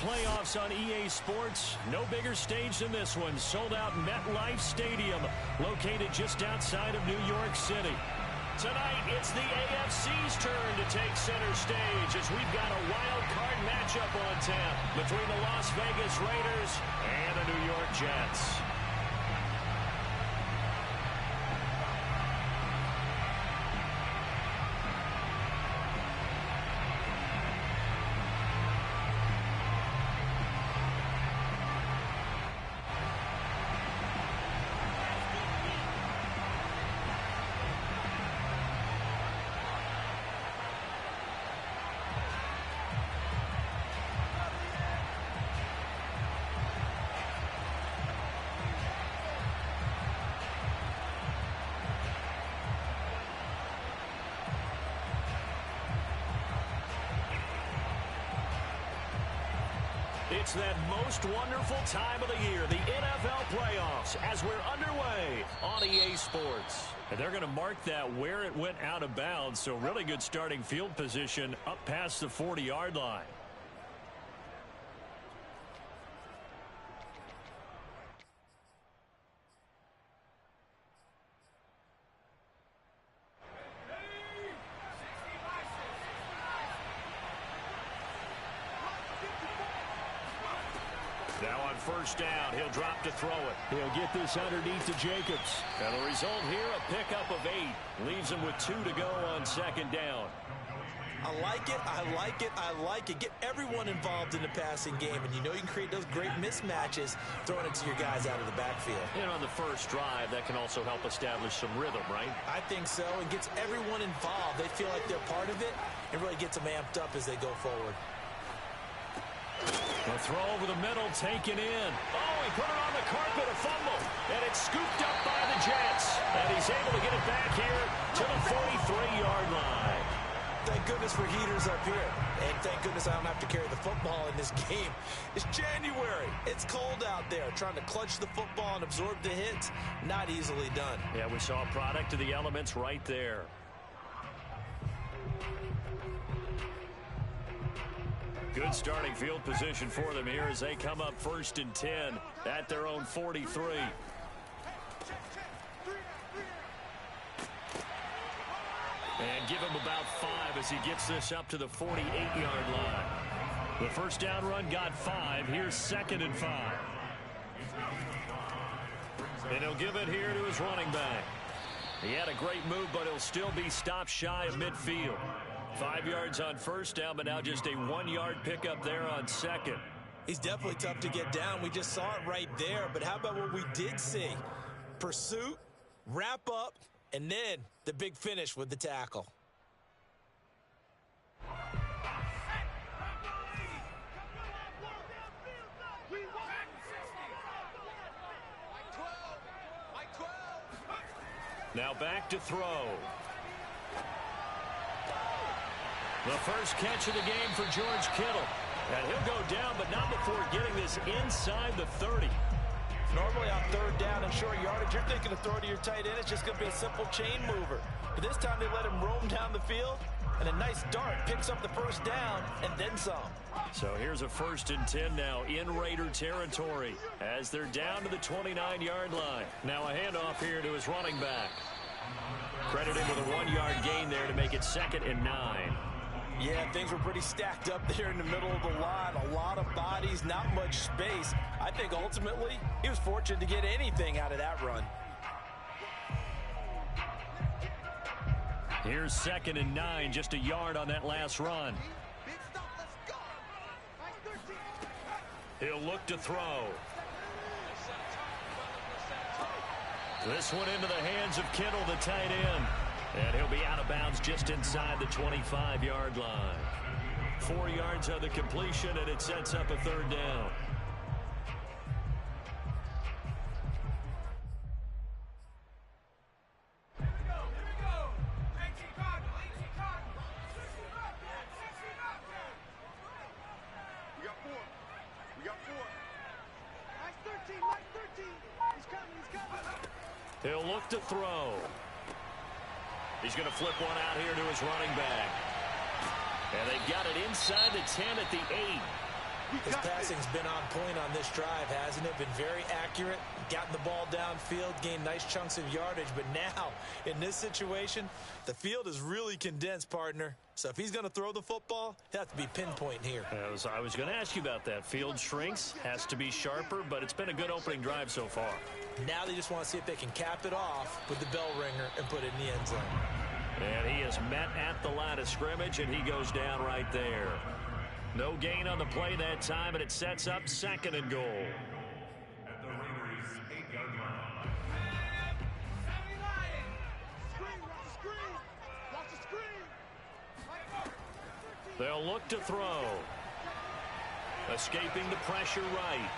playoffs on EA Sports. No bigger stage than this one. Sold out MetLife Stadium, located just outside of New York City. Tonight, it's the AFC's turn to take center stage as we've got a wild card matchup on tap between the Las Vegas Raiders and the New York Jets. It's that most wonderful time of the year, the NFL playoffs, as we're underway on EA Sports. And they're going to mark that where it went out of bounds, so really good starting field position up past the 40-yard line. Now on first down, he'll drop to throw it. He'll get this underneath to Jacobs. And the result here, a pickup of 8. Leaves him with 2 to go on second down. I like it, I like it, I like it. Get everyone involved in the passing game, and you know you can create those great mismatches throwing it to your guys out of the backfield. And on the first drive, that can also help establish some rhythm, right? I think so. It gets everyone involved. They feel like they're part of it. It really gets them amped up as they go forward. The throw over the middle, taken in. Oh, he put it on the carpet, a fumble. And it's scooped up by the Jets. And he's able to get it back here to the 43-yard line. Thank goodness for heaters up here. And thank goodness I don't have to carry the football in this game. It's January. It's cold out there. Trying to clutch the football and absorb the hits, not easily done. Yeah, we saw a product of the elements right there. Good starting field position for them here as they come up 1st and 10 at their own 43. And give him about 5 as he gets this up to the 48-yard line. The first down run got 5. Here's 2nd and 5. And he'll give it here to his running back. He had a great move, but he'll still be stopped shy of midfield. 5 yards on first down, but now just a 1-yard pickup there on second. He's definitely tough to get down. We just saw it right there. But how about what we did see? Pursuit, wrap up, and then the big finish with the tackle. Now back to throw. The first catch of the game for George Kittle. And he'll go down, but not before getting this inside the 30. Normally on 3rd down and short yardage, you're thinking of throw to your tight end. It's just going to be a simple chain mover. But this time they let him roam down the field, and a nice dart picks up the first down and then some. So here's a 1st and 10 now in Raider territory as they're down to the 29-yard line. Now a handoff here to his running back. Credited with a 1-yard gain there to make it 2nd and 9. Yeah, things were pretty stacked up there in the middle of the line. A lot of bodies, not much space. I think ultimately he was fortunate to get anything out of that run. Here's 2nd and 9, just a yard on that last run. He'll look to throw. This one into the hands of Kittle, the tight end. And he'll be out of bounds just inside the 25-yard line. 4 yards on the completion, and it sets up a 3rd down. He'll look to throw. He's going to flip one out here to his running back. And they've got it inside the 10 at the 8. His passing's been on point on this drive, hasn't it? Been very accurate, gotten the ball downfield, gained nice chunks of yardage. But now, in this situation, the field is really condensed, partner. So if he's going to throw the football, he'll have to be pinpoint here. I was going to ask you about that. Field shrinks, has to be sharper, but it's been a good opening drive so far. Now they just want to see if they can cap it off with the bell ringer and put it in the end zone. And he is met at the line of scrimmage, and he goes down right there. No gain on the play that time, and it sets up 2nd and goal. At the Raiders' 8-yard line. They'll look to throw. Escaping the pressure right.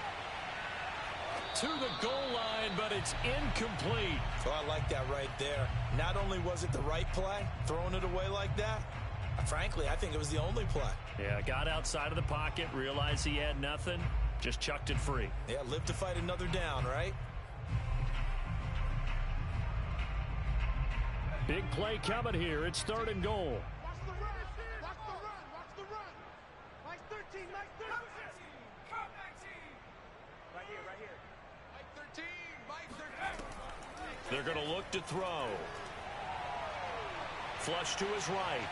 To the goal line, but it's incomplete. Oh, I like that right there. Not only was it the right play, throwing it away like that, frankly, I think it was the only play. Yeah, got outside of the pocket, realized he had nothing, just chucked it free. Yeah, live to fight another down, right? Big play coming here. It's 3rd and goal. Watch the run. Watch the run. Watch the run. Mike 13. Mike 13. Right here. Right here. Mike 13. Mike 13. They're going to look to throw. Flush to his right.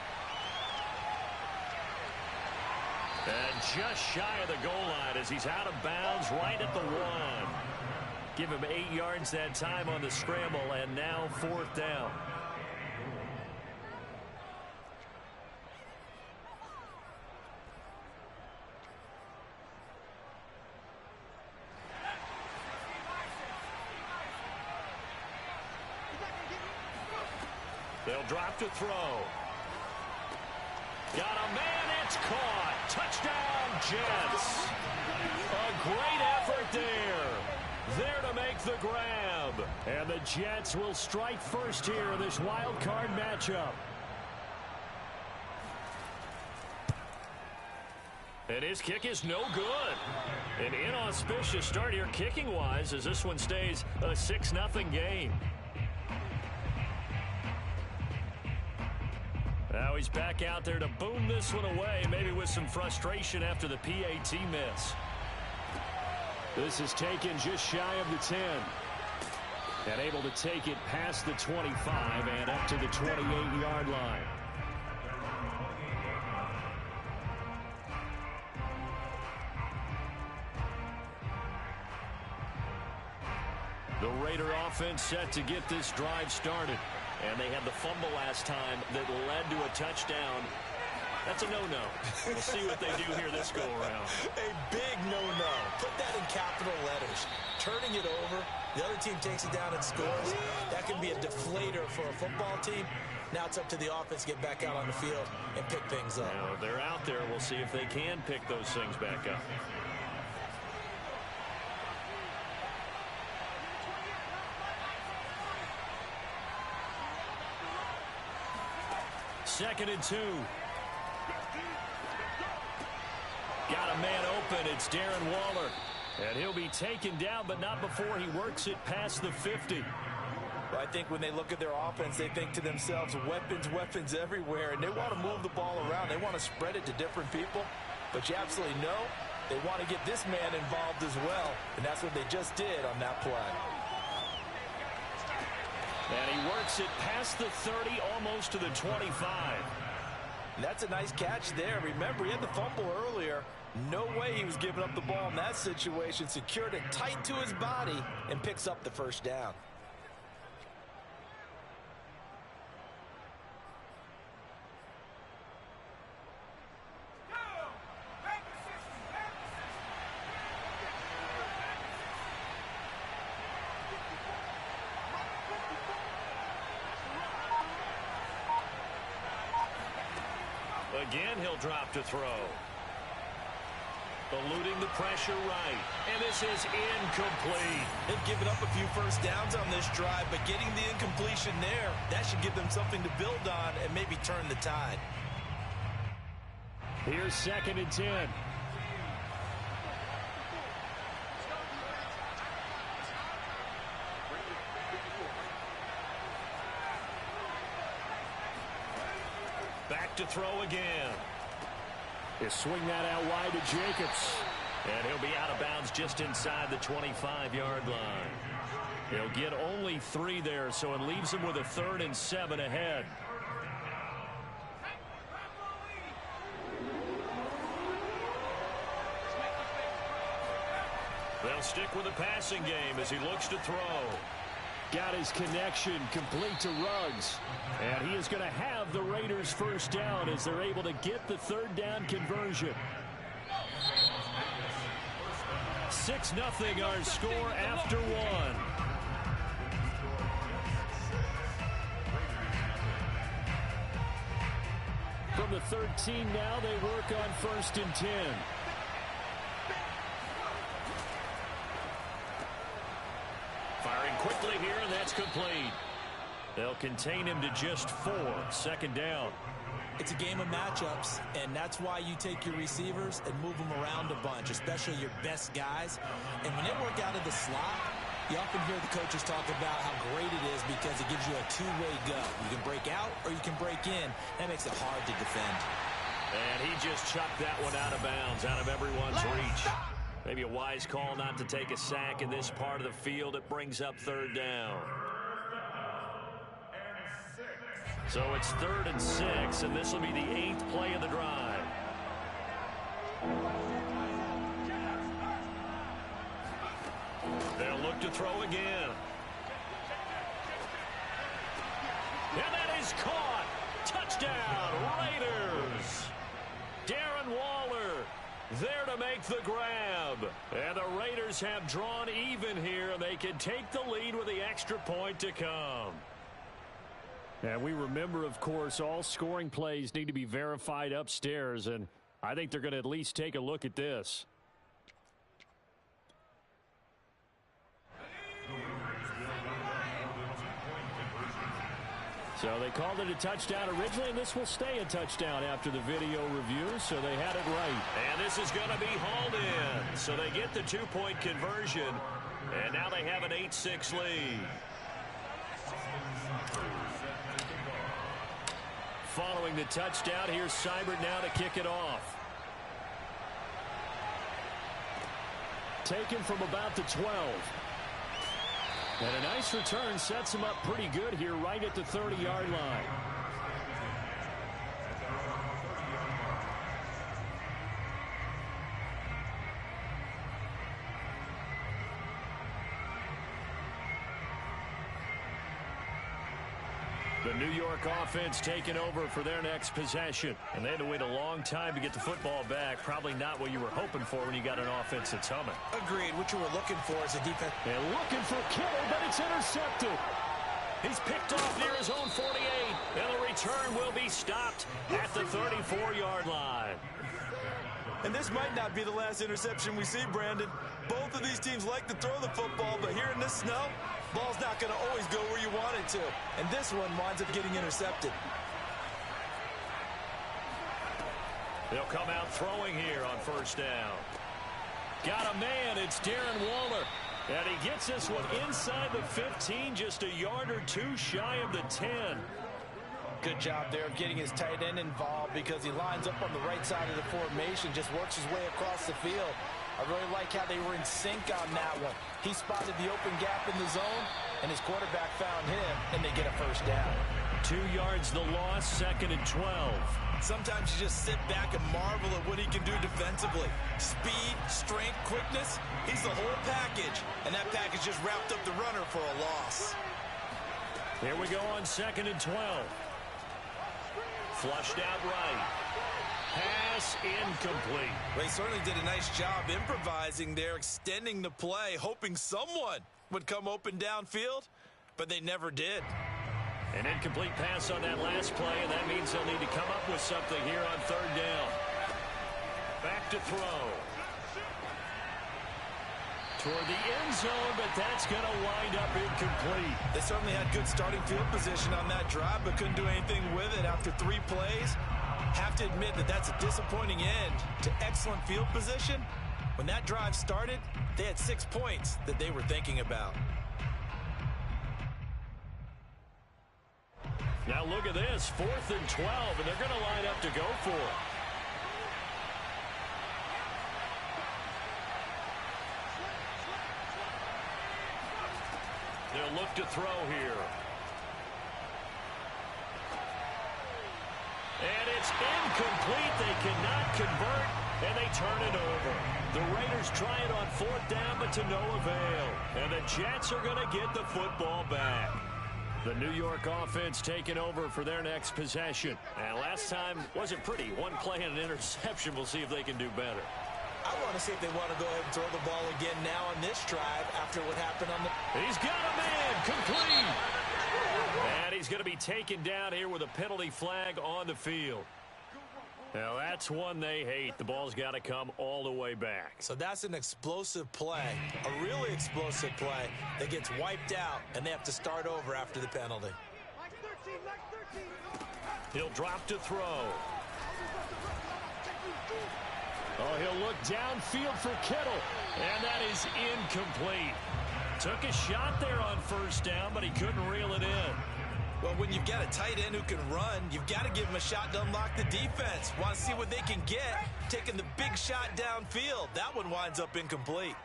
And just shy of the goal line as he's out of bounds right at the 1. Give him 8 yards that time on the scramble, and now 4th down. They'll drop to throw. Got a man, it's caught. Touchdown, Jets. A great effort there. There to make the grab. And the Jets will strike first here in this wild card matchup. And his kick is no good. An inauspicious start here kicking-wise as this one stays a 6-0 game. Now he's back out there to boom this one away, maybe with some frustration after the PAT miss. This is taken just shy of the 10. And able to take it past the 25 and up to the 28-yard line. The Raider offense set to get this drive started. And they had the fumble last time that led to a touchdown. That's a no-no. We'll see what they do here this go-around. A big no-no. Put that in capital letters. Turning it over, the other team takes it down and scores. That can be a deflator for a football team. Now it's up to the offense to get back out on the field and pick things up. Now, if they're out there, we'll see if they can pick those things back up. Second and 2. Got a man open. It's Darren Waller. And he'll be taken down, but not before he works it past the 50. Well, I think when they look at their offense, they think to themselves, weapons, weapons everywhere. And they want to move the ball around. They want to spread it to different people. But you absolutely know they want to get this man involved as well. And that's what they just did on that play. And he works it past the 30, almost to the 25. That's a nice catch there. Remember, he had the fumble earlier. No way he was giving up the ball in that situation. Secured it tight to his body and picks up the first down. Again, he'll drop to throw. Eluding the pressure right. And this is incomplete. They've given up a few first downs on this drive, but getting the incompletion there, that should give them something to build on and maybe turn the tide. Here's 2nd and 10. Back to throw again. They swing that out wide to Jacobs. And he'll be out of bounds just inside the 25-yard line. He'll get only 3 there, so it leaves him with a 3rd and 7 ahead. They'll stick with the passing game as he looks to throw. Got his connection complete to Ruggs. And he is going to have the Raiders first down as they're able to get the 3rd down conversion. 6-0 our score after 1. From the 13 now, they work on 1st and 10. Firing quickly here, and that's complete. They'll contain him to just 4. 2nd down. It's a game of matchups, and that's why you take your receivers and move them around a bunch, especially your best guys. And when they work out of the slot, you often hear the coaches talk about how great it is because it gives you a two-way go. You can break out or you can break in. That makes it hard to defend. And he just chucked that one out of bounds, out of everyone's reach. Maybe a wise call not to take a sack in this part of the field. It brings up 3rd down. So it's 3rd and 6, and this will be the 8th play of the drive. They'll look to throw again. And that is caught. Touchdown, Raiders. Darren Waller there to make the grab. And the Raiders have drawn even here, and they can take the lead with the extra point to come. And we remember, of course, all scoring plays need to be verified upstairs, and I think they're going to at least take a look at this. So they called it a touchdown originally, and this will stay a touchdown after the video review, so they had it right. And this is going to be hauled in. So they get the 2-point conversion, and now they have an 8-6 lead. Following the touchdown, here's Seibert now to kick it off. Taken from about the 12. And a nice return sets him up pretty good here right at the 30-yard line. The New York offense taking over for their next possession. And they had to wait a long time to get the football back. Probably not what you were hoping for when you got an offense that's humming. Agreed. What you were looking for is a defense. And looking for Kittle, but it's intercepted. He's picked off near his own 48. And the return will be stopped at the 34-yard line. And this might not be the last interception we see, Brandon. Both of these teams like to throw the football, but here in this snow, ball's not going to always go where you want it to. And this one winds up getting intercepted. They'll come out throwing here on 1st down. Got a man. It's Darren Waller. And he gets this one inside the 15, just a yard or 2 shy of the 10. Good job there of getting his tight end involved because he lines up on the right side of the formation, just works his way across the field. I really like how they were in sync on that one. He spotted the open gap in the zone, and his quarterback found him, and they get a 1st down. 2 yards the loss, 2nd and 12. Sometimes you just sit back and marvel at what he can do defensively. Speed, strength, quickness, he's the whole package, and that package just wrapped up the runner for a loss. Here we go on 2nd and 12. Flushed out right. Pass incomplete. Well, he certainly did a nice job improvising there, extending the play, hoping someone would come open downfield, but they never did. An incomplete pass on that last play, and that means they'll need to come up with something here on 3rd down. Back to throw. Toward the end zone, but that's going to wind up incomplete. They certainly had good starting field position on that drive, but couldn't do anything with it after 3 plays. Have to admit that that's a disappointing end to excellent field position. When that drive started, they had 6 points that they were thinking about. Now look at this, 4th and 12, and they're going to line up to go for it. They'll look to throw here. And it's incomplete. They cannot convert, and they turn it over. The Raiders try it on 4th down, but to no avail. And the Jets are going to get the football back. The New York offense taking over for their next possession. And last time wasn't pretty. One play and an interception. We'll see if they can do better. I want to see if they want to go ahead and throw the ball again now on this drive after what happened on the... He's got a man. Complete. And he's going to be taken down here with a penalty flag on the field. Now, that's one they hate. The ball's got to come all the way back. So that's an explosive play, a really explosive play that gets wiped out, and they have to start over after the penalty. He'll drop to throw. Oh, he'll look downfield for Kittle, and that is incomplete. Took a shot there on 1st down, but he couldn't reel it in. Well, when you've got a tight end who can run, you've got to give him a shot to unlock the defense. Want to see what they can get, taking the big shot downfield. That one winds up incomplete.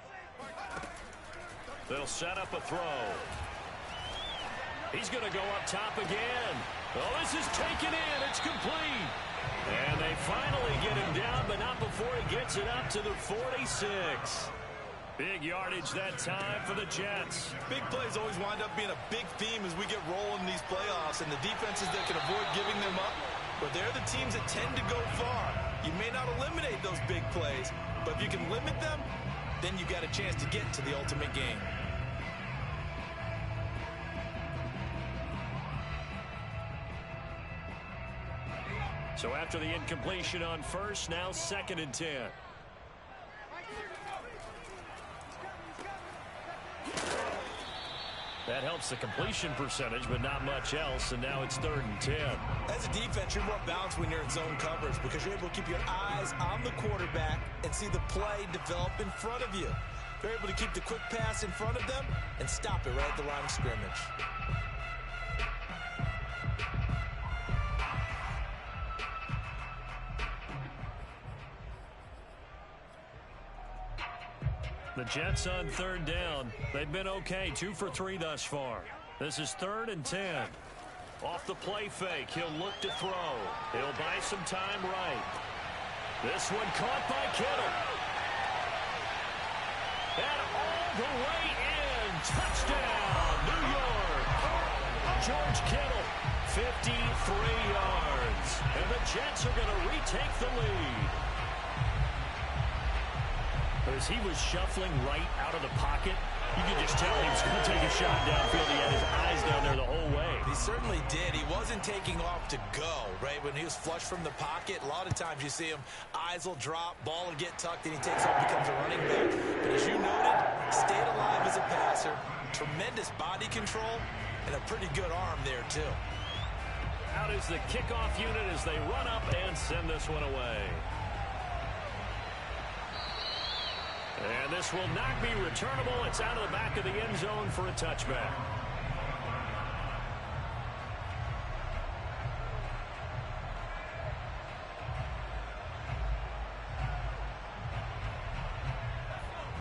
They'll set up a throw. He's going to go up top again. Oh, this is taken in. It's complete. And they finally get him down, but not before he gets it up to the 46. Big yardage that time for the Jets. Big plays always wind up being a big theme as we get rolling in these playoffs, and the defenses that can avoid giving them up, but they're the teams that tend to go far. You may not eliminate those big plays, but if you can limit them, then you've got a chance to get to the ultimate game. So after the incompletion on 1st, now 2nd and 10. That helps the completion percentage, but not much else, and now it's 3rd and 10. As a defense, you're more balanced when you're in zone coverage because you're able to keep your eyes on the quarterback and see the play develop in front of you. You're able to keep the quick pass in front of them and stop it right at the line of scrimmage. The Jets on 3rd down. They've been okay, 2 for 3 thus far. This is 3rd and 10. Off the play fake, he'll look to throw. He'll buy some time right. This one caught by Kittle. And all the way in. Touchdown, New York. George Kittle, 53 yards. And the Jets are going to retake the lead. As he was shuffling right out of the pocket, you could just tell he was going to take a shot downfield. He had his eyes down there the whole way. He certainly did. He wasn't taking off to go, right? When he was flush from the pocket, a lot of times you see him, eyes will drop, ball will get tucked, and he takes off, becomes a running back. But as you noted, stayed alive as a passer, tremendous body control, and a pretty good arm there, too. Out is the kickoff unit as they run up and send this one away. And this will not be returnable. It's out of the back of the end zone for a touchback.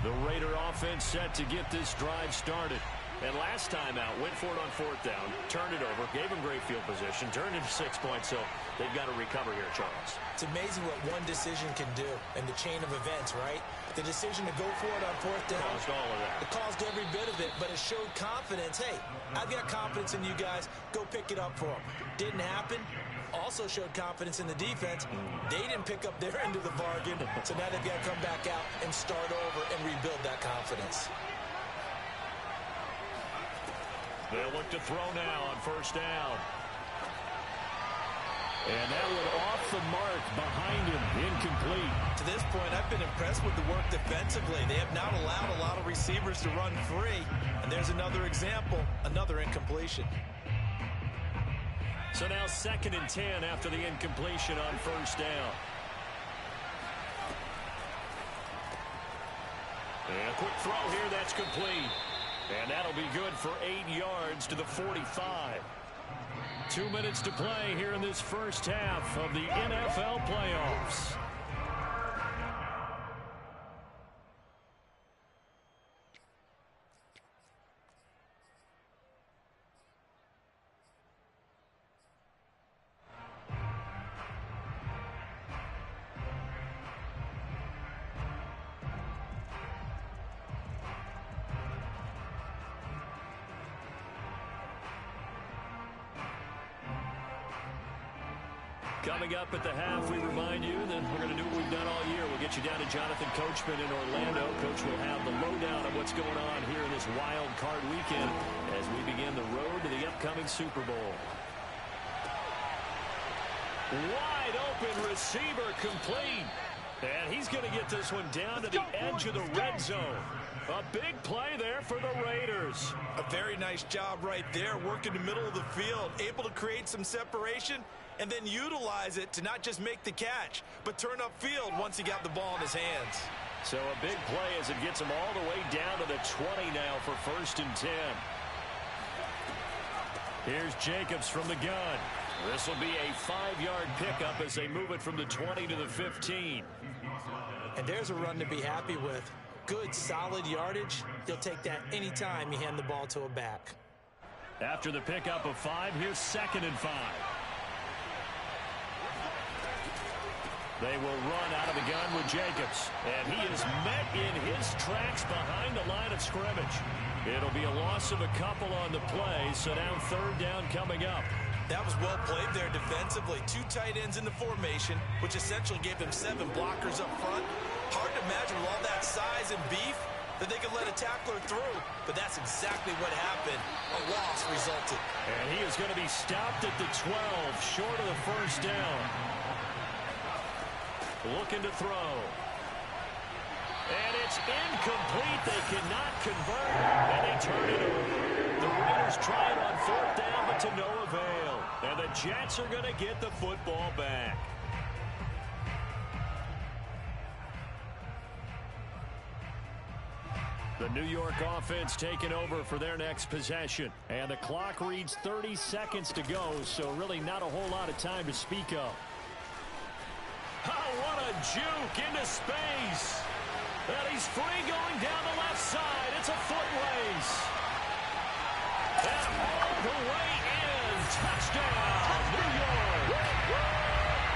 The Raider offense set to get this drive started. And last time out, went for it on 4th down, turned it over, gave him great field position, turned into 6 points, so they've got to recover here, Charles. It's amazing what one decision can do in the chain of events, right? The decision to go for it on 4th down. Caused all of that. It caused every bit of it, but it showed confidence. Hey, I've got confidence in you guys. Go pick it up for them. Didn't happen. Also showed confidence in the defense. They didn't pick up their end of the bargain, so now they've got to come back out and start over and rebuild that confidence. They'll look to throw now on 1st down. And that one off the mark behind him, incomplete. To this point, I've been impressed with the work defensively. They have not allowed a lot of receivers to run free. And there's another example, another incompletion. So now 2nd and 10 after the incompletion on 1st down. And a quick throw here, that's complete. And that'll be good for 8 yards to the 45. 2 minutes to play here in this first half of the NFL playoffs. Coming up at the half, we remind you that we're going to do what we've done all year. We'll get you down to Jonathan Coachman in Orlando. Coach will have the lowdown of what's going on here in this wild card weekend as we begin the road to the upcoming Super Bowl. Wide open receiver complete. And he's going to get this one down to the edge of the red zone. A big play there for the Raiders. A very nice job right there, working the middle of the field, able to create some separation and then utilize it to not just make the catch, but turn upfield once he got the ball in his hands. So a big play as it gets him all the way down to the 20 now for 1st and 10. Here's Jacobs from the gun. This will be a 5-yard pickup as they move it from the 20 to the 15. And there's a run to be happy with. Good, solid yardage. He'll take that anytime you hand the ball to a back. After the pickup of 5, here's 2nd and 5. They will run out of the gun with Jacobs. And he is met in his tracks behind the line of scrimmage. It'll be a loss of a couple on the play, so now 3rd down coming up. That was well played there defensively. 2 tight ends in the formation, which essentially gave them 7 blockers up front. Hard to imagine with all that size and beef that they could let a tackler through. But that's exactly what happened. A loss resulted. And he is going to be stopped at the 12, short of the 1st down. Looking to throw. And it's incomplete. They cannot convert. And they turn it over. The Raiders try it on 4th down, but to no avail. And the Jets are going to get the football back. The New York offense taking over for their next possession. And the clock reads 30 seconds to go, so really not a whole lot of time to speak of. Oh, what a juke into space. And he's free going down the left side. It's a foot race. And all the way in. Touchdown, New York.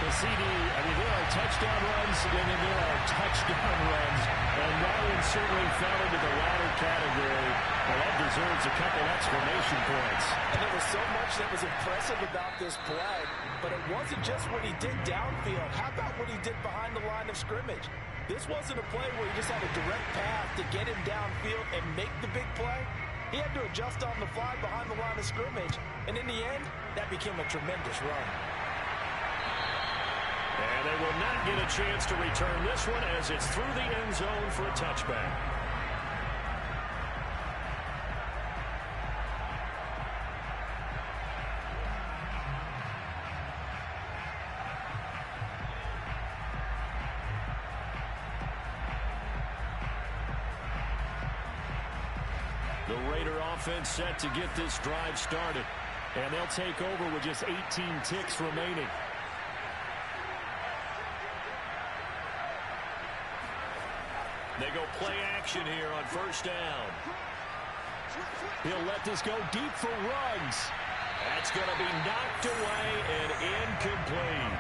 The CD, there are touchdown runs, and then there are touchdown runs. And that one certainly fell into the latter category. Well, that deserves a couple exclamation points. And there was so much that was impressive about this play, but it wasn't just what he did downfield. How about what he did behind the line of scrimmage? This wasn't a play where he just had a direct path to get him downfield and make the big play. He had to adjust on the fly behind the line of scrimmage. And in the end, that became a tremendous run. And they will not get a chance to return this one as it's through the end zone for a touchback. The Raider offense set to get this drive started. And they'll take over with just 18 ticks remaining. They go play action here on 1st down. He'll let this go deep for Ruggs. That's going to be knocked away and incomplete.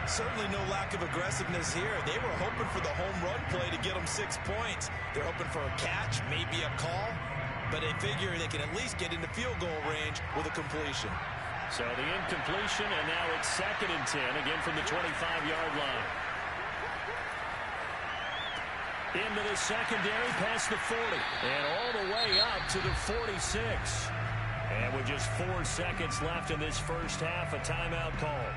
Certainly no lack of aggressiveness here. They were hoping for the home run play to get them 6 points. They're hoping for a catch, maybe a call, but they figure they can at least get into field goal range with a completion. So the incompletion, and now it's 2nd and 10, again from the 25-yard line. Into the secondary, past the 40, and all the way up to the 46. And with just 4 seconds left in this first half, a timeout call.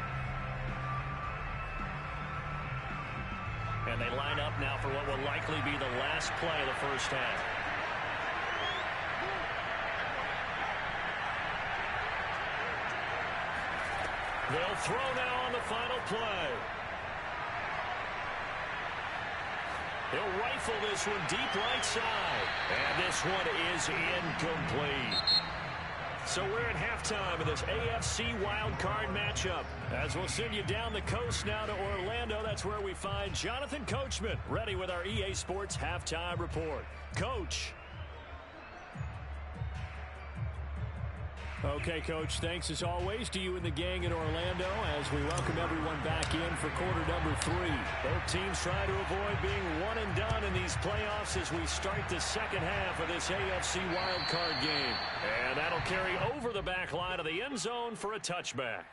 And they line up now for what will likely be the last play of the first half. They'll throw now on the final play. He'll rifle this one deep right side. And this one is incomplete. So we're at halftime of this AFC wildcard matchup. As we'll send you down the coast now to Orlando, that's where we find Jonathan Coachman ready with our EA Sports halftime report. Coach. Okay, Coach, thanks as always to you and the gang in Orlando as we welcome everyone back in for quarter number 3. Both teams try to avoid being one and done in these playoffs as we start the second half of this AFC wildcard game. And that'll carry over the back line of the end zone for a touchback.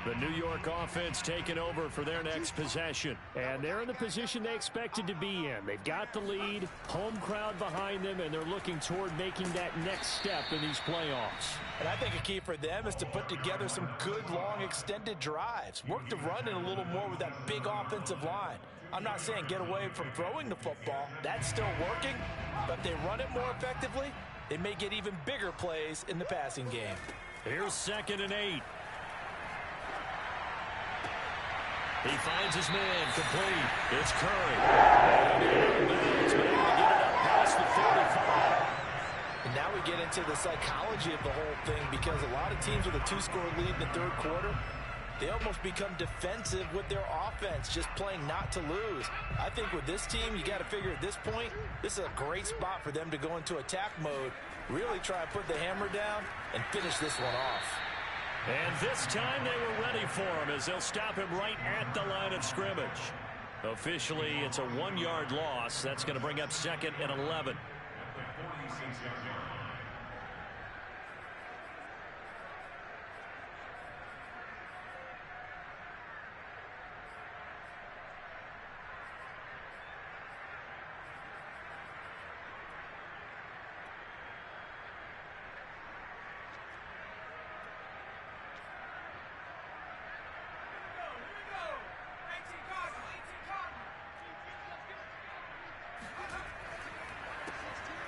The New York offense taking over for their next possession. And they're in the position they expected to be in. They've got the lead, home crowd behind them, and they're looking toward making that next step in these playoffs. And I think a key for them is to put together some good, long, extended drives. Work the run in a little more with that big offensive line. I'm not saying get away from throwing the football. That's still working. But if they run it more effectively, they may get even bigger plays in the passing game. Here's 2nd and 8. He finds his man complete. It's Curry. And he's able to get it up past the 45. And now we get into the psychology of the whole thing, because a lot of teams with a 2-score lead in the third quarter, they almost become defensive with their offense, just playing not to lose. I think with this team, you got to figure at this point, this is a great spot for them to go into attack mode, really try and put the hammer down and finish this one off. And this time they were ready for him, as they'll stop him right at the line of scrimmage. Officially, it's a 1-yard loss. That's going to bring up 2nd and 11.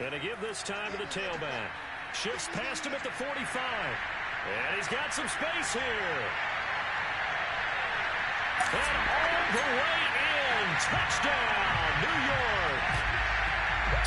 And to give this time to the tailback. Shifts past him at the 45. And he's got some space here. And all the way in. Touchdown, New York.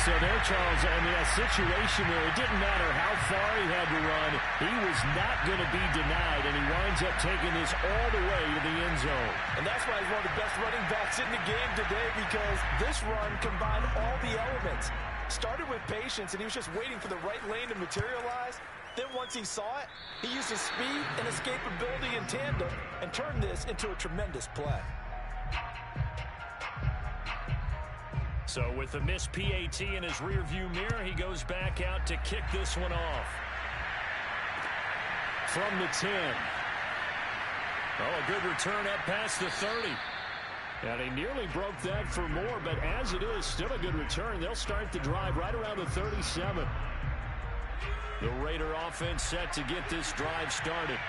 So there, Charles, I mean, a situation where it didn't matter how far he had to run, he was not going to be denied, and he winds up taking this all the way to the end zone. And that's why he's one of the best running backs in the game today, because this run combined all the elements. Started with patience, and he was just waiting for the right lane to materialize. Then once he saw it, he used his speed and escapability in tandem and turned this into a tremendous play. So with the missed PAT in his rearview mirror, he goes back out to kick this one off. From the 10. Oh, a good return up past the 30. And he nearly broke that for more, but as it is, still a good return. They'll start the drive right around the 37. The Raider offense set to get this drive started.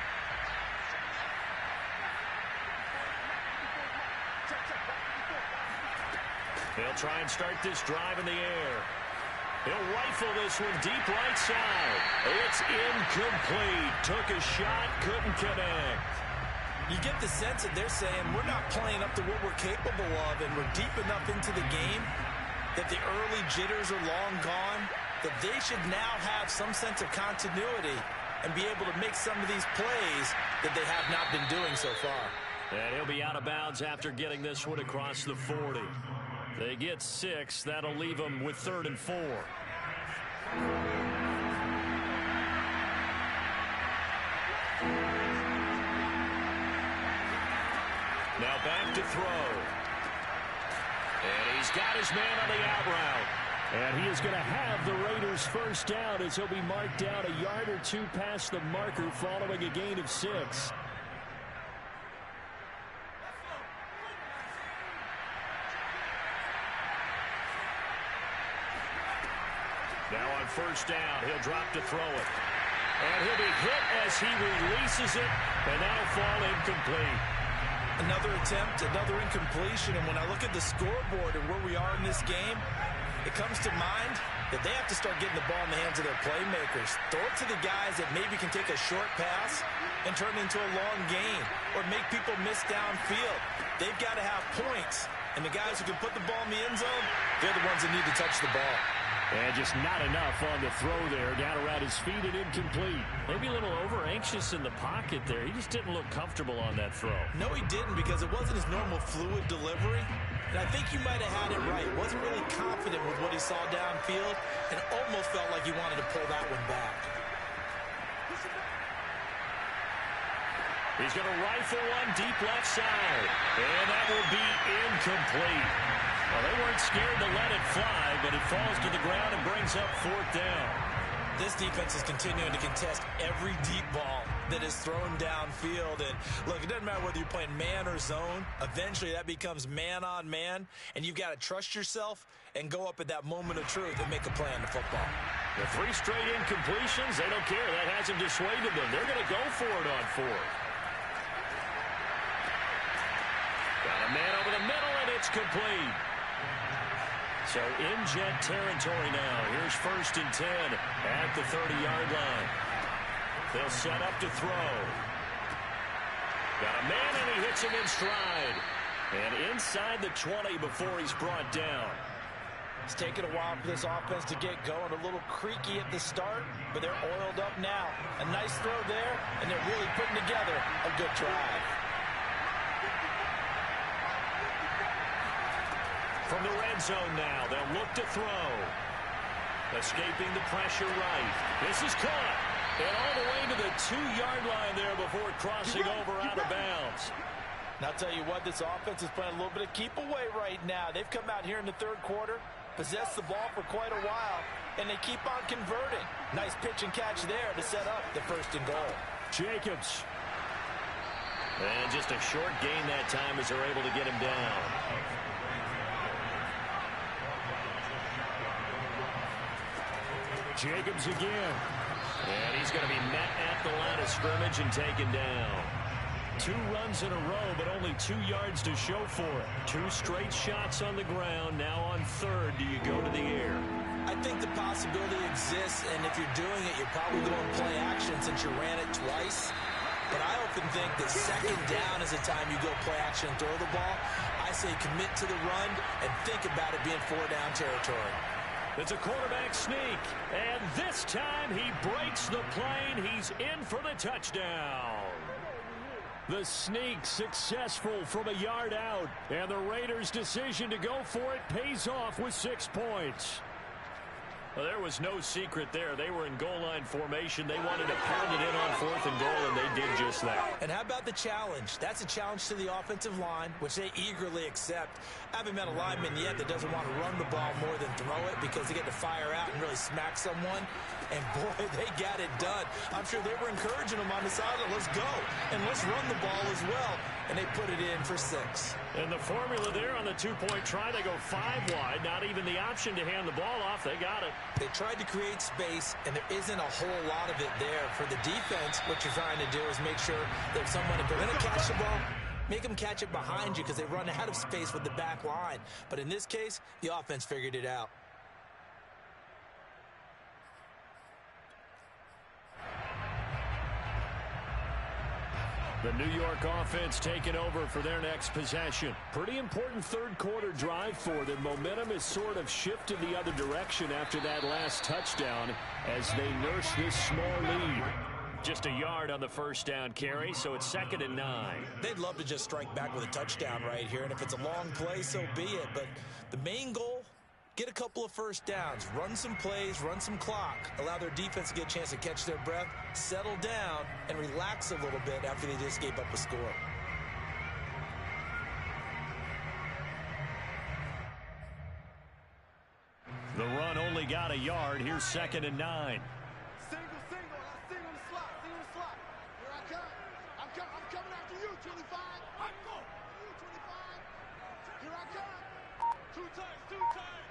They'll try and start this drive in the air. He'll rifle this one deep right side. It's incomplete. Took a shot, couldn't connect. You get the sense that they're saying we're not playing up to what we're capable of, and we're deep enough into the game that the early jitters are long gone, that they should now have some sense of continuity and be able to make some of these plays that they have not been doing so far. And he'll be out of bounds after getting this one across the 40. They get 6. That'll leave them with 3rd and 4. Now back to throw. And he's got his man on the out route. And he is going to have the Raiders first down, as he'll be marked down a yard or two past the marker following a gain of 6. Now on first down, he'll drop to throw it. And he'll be hit as he releases it, and that'll fall incomplete. Another attempt, another incompletion, and when I look at the scoreboard and where we are in this game, it comes to mind that they have to start getting the ball in the hands of their playmakers. Throw it to the guys that maybe can take a short pass and turn it into a long gain or make people miss downfield. They've got to have points, and the guys who can put the ball in the end zone, they're the ones that need to touch the ball. And just not enough on the throw there. Down around his feet and incomplete. Maybe a little over-anxious in the pocket there. He just didn't look comfortable on that throw. No, he didn't, because it wasn't his normal fluid delivery. And I think you might have had it right. Wasn't really confident with what he saw downfield and almost felt like he wanted to pull that one back. He's going to rifle one deep left side. And that will be incomplete. Well, they weren't scared to let it fly, but it falls to the ground and brings up 4th down. This defense is continuing to contest every deep ball. that is thrown downfield. And look, it doesn't matter whether you're playing man or zone. Eventually that becomes man on man, and you've got to trust yourself and go up at that moment of truth and make a play on the football. The 3 straight incompletions, they don't care. That hasn't dissuaded them. They're going to go for it on 4th. Got a man over the middle, and it's complete. So in Jet territory now. Here's 1st and 10 at the 30-yard line. They'll set up to throw. Got a man, and he hits him in stride. And inside the 20 before he's brought down. It's taken a while for this offense to get going. A little creaky at the start, but they're oiled up now. A nice throw there, and they're really putting together a good drive. From the red zone now, they'll look to throw. Escaping the pressure right. This is caught. And all the way to the 2-yard line there before crossing over out of bounds. And I'll tell you what, this offense is playing a little bit of keep away right now. They've come out here in the 3rd quarter, possessed the ball for quite a while, and they keep on converting. Nice pitch and catch there to set up the 1st and goal. Jacobs. And just a short gain that time as they're able to get him down. Jacobs again. And he's going to be met at the line of scrimmage and taken down. 2 runs in a row, but only 2 yards to show for it. 2 straight shots on the ground. Now on 3rd, do you go to the air? I think the possibility exists, and if you're doing it, you're probably going play action since you ran it twice. But I often think that 2nd down is the time you go play action and throw the ball. I say commit to the run and think about it being 4-down territory. It's a quarterback sneak, and this time he breaks the plane. He's in for the touchdown. The sneak successful from a yard out, and the Raiders' decision to go for it pays off with 6 points. Well, there was no secret there. They were in goal line formation. They wanted to pound it in on 4th and goal, and they did just that. And how about the challenge? That's a challenge to the offensive line, which they eagerly accept. I haven't met a lineman yet that doesn't want to run the ball more than throw it because they get to fire out and really smack someone. And, boy, they got it done. I'm sure they were encouraging them on the sideline. Let's go, and let's run the ball as well. And they put it in for 6. And the formula there on the 2-point try, they go 5 wide. Not even the option to hand the ball off. They got it. They tried to create space, and there isn't a whole lot of it there. For the defense, what you're trying to do is make sure that someone, if they're going to catch the ball, make them catch it behind you because they run out of space with the back line. But in this case, the offense figured it out. The New York offense taking over for their next possession. Pretty important 3rd quarter drive for them. Momentum has sort of shifted the other direction after that last touchdown as they nurse this small lead. Just a yard on the 1st down carry, so it's 2nd and 9. They'd love to just strike back with a touchdown right here, and if it's a long play, so be it. But the main goal, get a couple of 1st downs, run some plays, run some clock, allow their defense to get a chance to catch their breath, settle down, and relax a little bit after they just gave up a score. The run only got a yard. Here's 2nd and 9. Single, single the slot, single the slot. Here I come. I'm coming after you, 25. I'm going. You, 25. Here I come. 2 times, 2 times.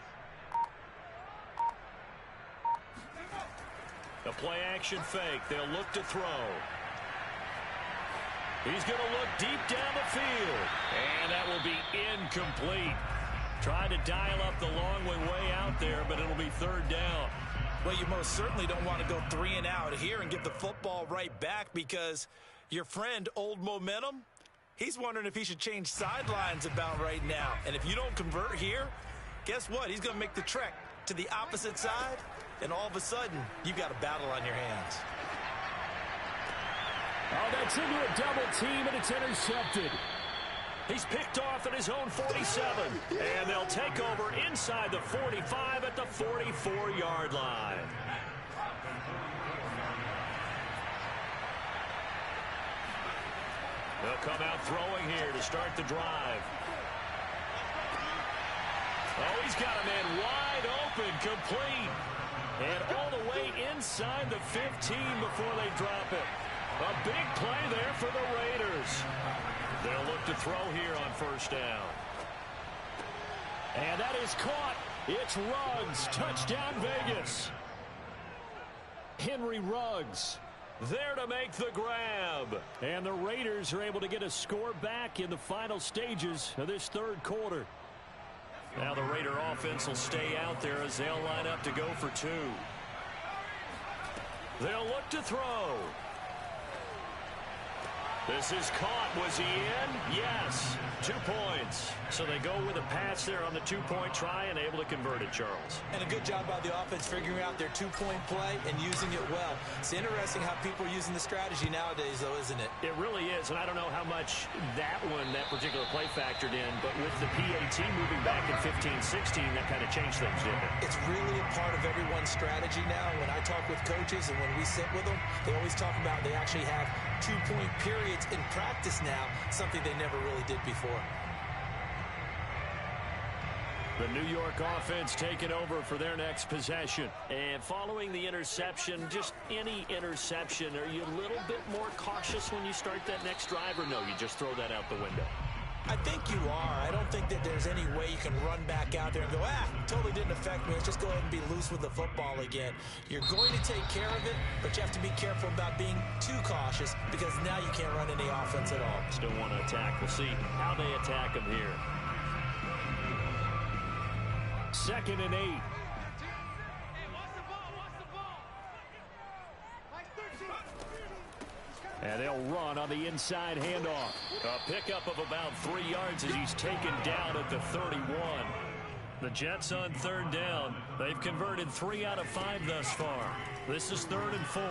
The play-action fake. They'll look to throw. He's going to look deep down the field. And that will be incomplete. Trying to dial up the long way out there, but it'll be 3rd down. Well, you most certainly don't want to go 3 and out here and get the football right back because your friend, Old Momentum, he's wondering if he should change sidelines about right now. And if you don't convert here, guess what? He's going to make the trek to the opposite side, and all of a sudden, you've got a battle on your hands. Oh, that's into a double team, and it's intercepted. He's picked off at his own 47, and they'll take over inside the 45 at the 44-yard line. They'll come out throwing here to start the drive. Oh, he's got a man wide open, complete. And all the way inside the 15 before they drop it. A big play there for the Raiders. They'll look to throw here on first down. And that is caught. It's Ruggs. Touchdown, Vegas. Henry Ruggs there to make the grab. And the Raiders are able to get a score back in the final stages of this third quarter. Now the Raider offense will stay out there as they'll line up to go for two. They'll look to throw. This is caught. Was he in? Yes. 2 points. So they go with a pass there on the two-point try and able to convert it, Charles. And a good job by the offense figuring out their two-point play and using it well. It's interesting how people are using the strategy nowadays, though, isn't it? It really is, and I don't know how much that particular play factored in, but with the PAT moving back in 15-16, that kind of changed things, didn't it? It's really a part of everyone's strategy now. When I talk with coaches and when we sit with them, they always talk about they actually have two-point periods in practice now, something they never really did before. The New York offense taking over for their next possession. And following the interception, just any interception, are you a little bit more cautious when you start that next drive, or no, you just throw that out the window? I think you are. I don't think that there's any way you can run back out there and go, totally didn't affect me. Let's just go ahead and be loose with the football again. You're going to take care of it, but you have to be careful about being too cautious because now you can't run any offense at all. Still want to attack. We'll see how they attack them here. 2nd and 8. And they'll run on the inside handoff. A pickup of about 3 yards as he's taken down at the 31. The Jets on 3rd down. They've converted 3 out of 5 thus far. This is 3rd and 4.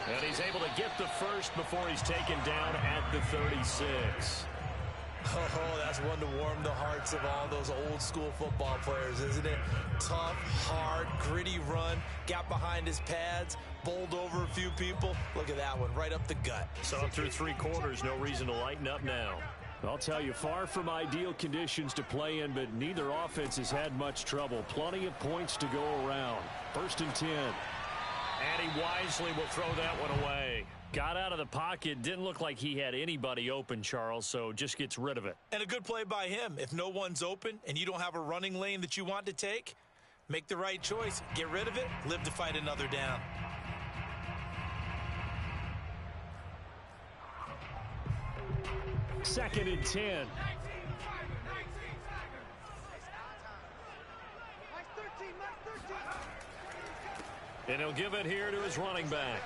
And he's able to get the first before he's taken down at the 36. Oh, that's one to warm the hearts of all those old school football players, isn't it? Tough, hard, gritty run. Got behind his pads, bowled over a few people. Look at that one, right up the gut. So through 3 quarters, no reason to lighten up now. I'll tell you, far from ideal conditions to play in, but neither offense has had much trouble. Plenty of points to go around. 1st and 10. And he wisely will throw that one away. Got out of the pocket. Didn't look like he had anybody open, Charles, so just gets rid of it. And a good play by him. If no one's open and you don't have a running lane that you want to take, make the right choice. Get rid of it. Live to fight another down. Second and 10. And he'll give it here to his running back.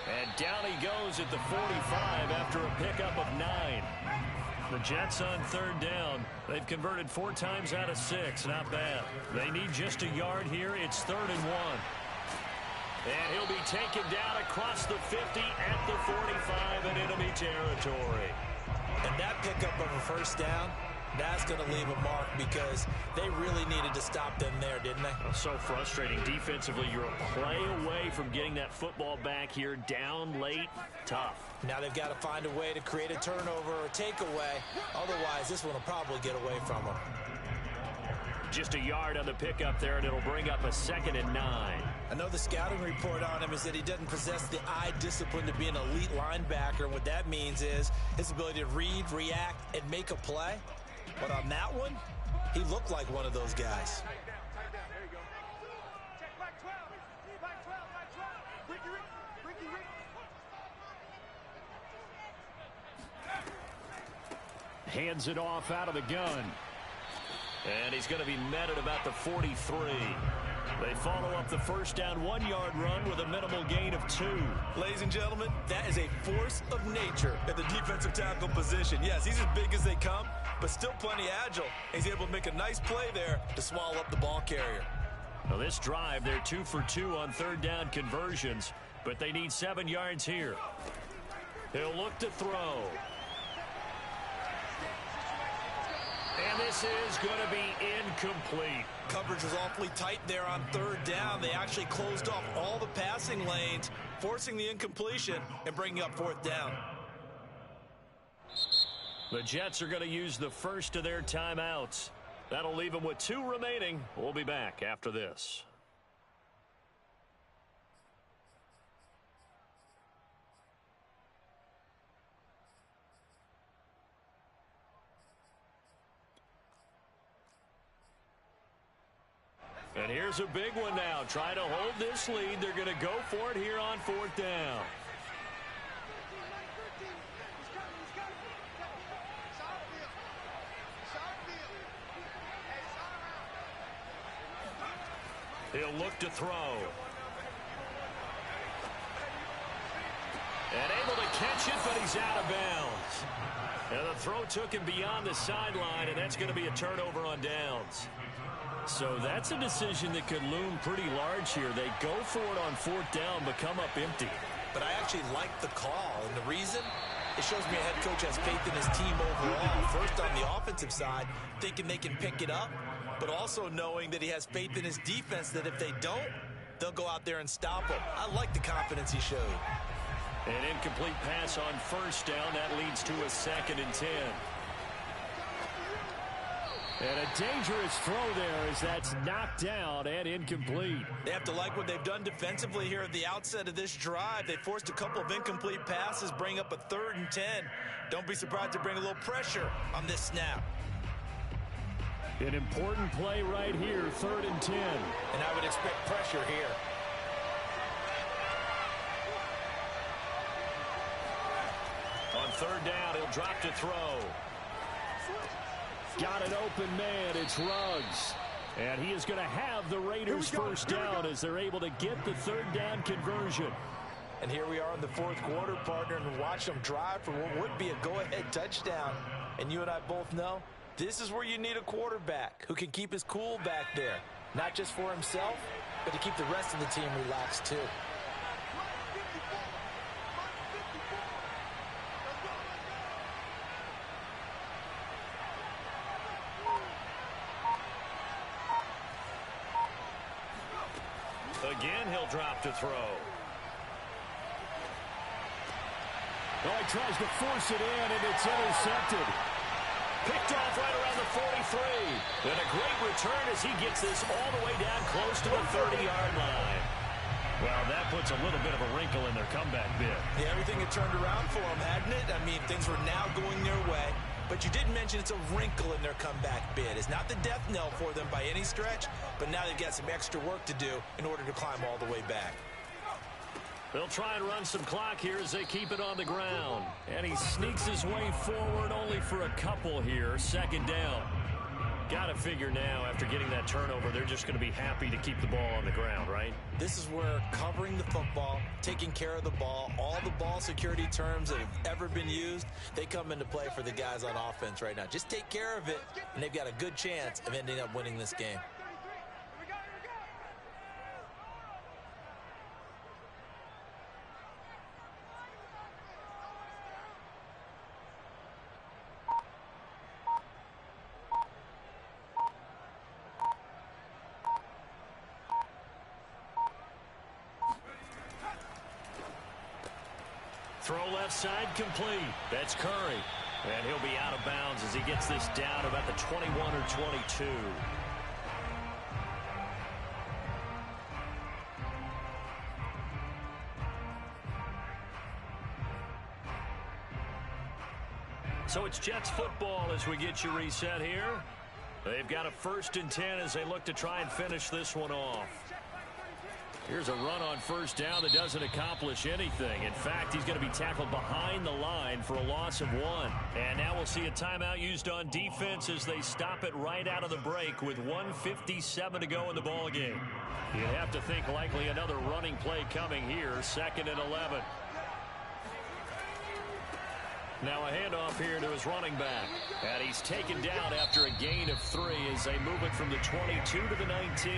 And down he goes at the 45 after a pickup of 9. The Jets on 3rd down. They've converted 4 times out of 6. Not bad. They need just a yard here. It's 3rd and 1. And he'll be taken down across the 50 at the 45 in enemy territory. And that pickup of a first down, that's going to leave a mark because they really needed to stop them there, didn't they? Oh, so frustrating. Defensively, you're a play away from getting that football back here. Down late, tough. Now they've got to find a way to create a turnover or takeaway. Otherwise, this one will probably get away from them. Just a yard on the pickup there, and it'll bring up a 2nd and 9. I know the scouting report on him is that he doesn't possess the eye discipline to be an elite linebacker. And what that means is his ability to read, react, and make a play. But on that one, he looked like one of those guys. Hands it off out of the gun. And he's going to be met at about the 43. They follow up the first down 1-yard run with a minimal gain of 2. Ladies and gentlemen, that is a force of nature at the defensive tackle position. Yes, he's as big as they come, but still plenty agile. He's able to make a nice play there to swallow up the ball carrier. Well, this drive, they're 2 for 2 on 3rd down conversions, but they need 7 yards here. He'll look to throw. And this is going to be incomplete. Coverage was awfully tight there on 3rd down. They actually closed off all the passing lanes, forcing the incompletion and bringing up 4th down. The Jets are going to use the first of their timeouts. That'll leave them with 2 remaining. We'll be back after this. And here's a big one now. Try to hold this lead. They're going to go for it here on 4th down. He'll look to throw. And able to catch it, but he's out of bounds. And the throw took him beyond the sideline, and that's going to be a turnover on downs. So that's a decision that could loom pretty large here. They go for it on 4th down, but come up empty. But I actually like the call, and the reason? It shows me a head coach has faith in his team overall. First on the offensive side, thinking they can pick it up, but also knowing that he has faith in his defense that if they don't, they'll go out there and stop him. I like the confidence he showed. An incomplete pass on 1st down. That leads to a 2nd and 10. And a dangerous throw there as that's knocked down and incomplete. They have to like what they've done defensively here at the outset of this drive. They forced a couple of incomplete passes, bring up a 3rd and 10. Don't be surprised to bring a little pressure on this snap. An important play right here, 3rd and 10. And I would expect pressure here. On 3rd down, he'll drop to throw. Got an open man. It's Ruggs. And he is going to have the Raiders' 1st down as they're able to get the 3rd down conversion. And here we are in the 4th quarter, partner, and watch them drive for what would be a go-ahead touchdown. And you and I both know this is where you need a quarterback who can keep his cool back there. Not just for himself, but to keep the rest of the team relaxed too. Again, he'll drop to throw. Oh, he tries to force it in, and it's intercepted. Picked off right around the 43. And a great return as he gets this all the way down close to the 30-yard line. Well, that puts a little bit of a wrinkle in their comeback bid. Yeah, everything had turned around for them, hadn't it? I mean, things were now going their way. But you did mention it's a wrinkle in their comeback bid. It's not the death knell for them by any stretch, but now they've got some extra work to do in order to climb all the way back. They'll try and run some clock here as they keep it on the ground. And he sneaks his way forward only for a couple here. 2nd down. Got to figure now, after getting that turnover, they're just going to be happy to keep the ball on the ground, right? This is where covering the football, taking care of the ball, all the ball security terms that have ever been used, they come into play for the guys on offense right now. Just take care of it, and they've got a good chance of ending up winning this game. Throw left side complete. That's Curry. And he'll be out of bounds as he gets this down about the 21 or 22. So it's Jets football as we get you reset here. They've got a 1st and 10 as they look to try and finish this one off. Here's a run on 1st down that doesn't accomplish anything. In fact, he's going to be tackled behind the line for a loss of 1. And now we'll see a timeout used on defense as they stop it right out of the break with 1:57 to go in the ballgame. You'd have to think likely another running play coming here, 2nd and 11. Now a handoff here to his running back. And he's taken down after a gain of 3 as they move it from the 22 to the 19.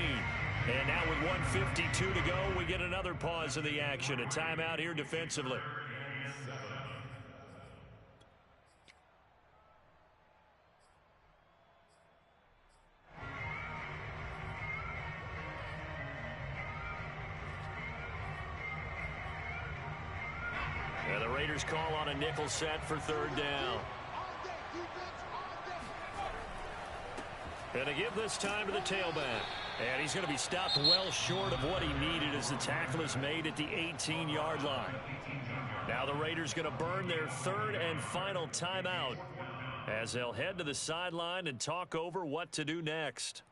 And now with 1:52 to go, we get another pause in the action. A timeout here defensively. And the Raiders call on a nickel set for 3rd down. And to give this time to the tailback. And he's going to be stopped well short of what he needed as the tackle is made at the 18-yard line. Now the Raiders going to burn their 3rd and final timeout as they'll head to the sideline and talk over what to do next.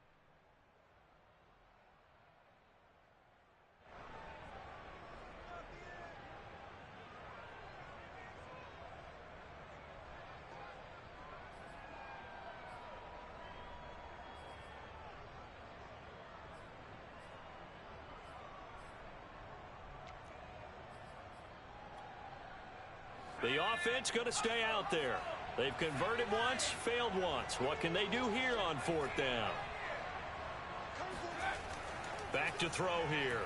The offense going to stay out there. They've converted once, failed once. What can they do here on 4th down? Back to throw here.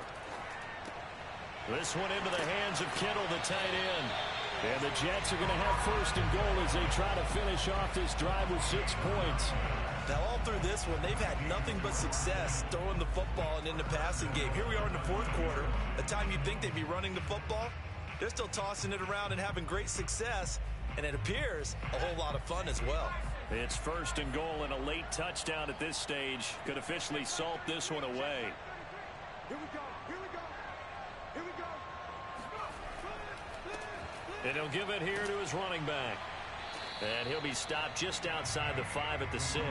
This one into the hands of Kittle, the tight end. And the Jets are going to have 1st and goal as they try to finish off this drive with 6 points. Now, all through this one, they've had nothing but success throwing the football and in the passing game. Here we are in the 4th quarter, a time you'd think they'd be running the football. They're still tossing it around and having great success, and it appears a whole lot of fun as well. It's 1st and goal, and a late touchdown at this stage could officially salt this one away. Here we go. Here we go. Here we go. And he'll give it here to his running back. And he'll be stopped just outside the 5 at the 6.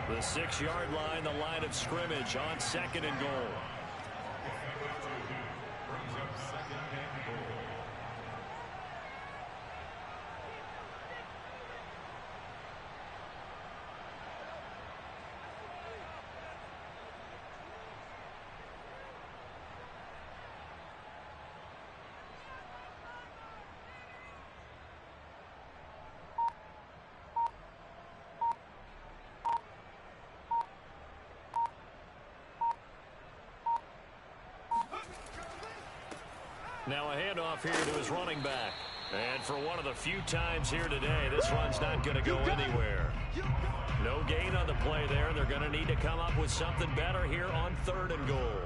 The 6-yard line, the line of scrimmage on 2nd and goal. Now a handoff here to his running back. And for one of the few times here today, this run's not going to go anywhere. No gain on the play there. They're going to need to come up with something better here on 3rd and goal.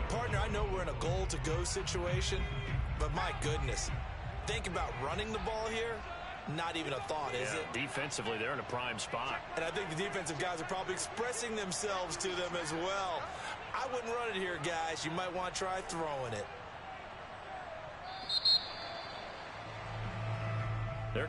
Partner, I know we're in a goal-to-go situation, but my goodness, think about running the ball here. Not even a thought, is it? Defensively, they're in a prime spot. And I think the defensive guys are probably expressing themselves to them as well. I wouldn't run it here, guys. You might want to try throwing it.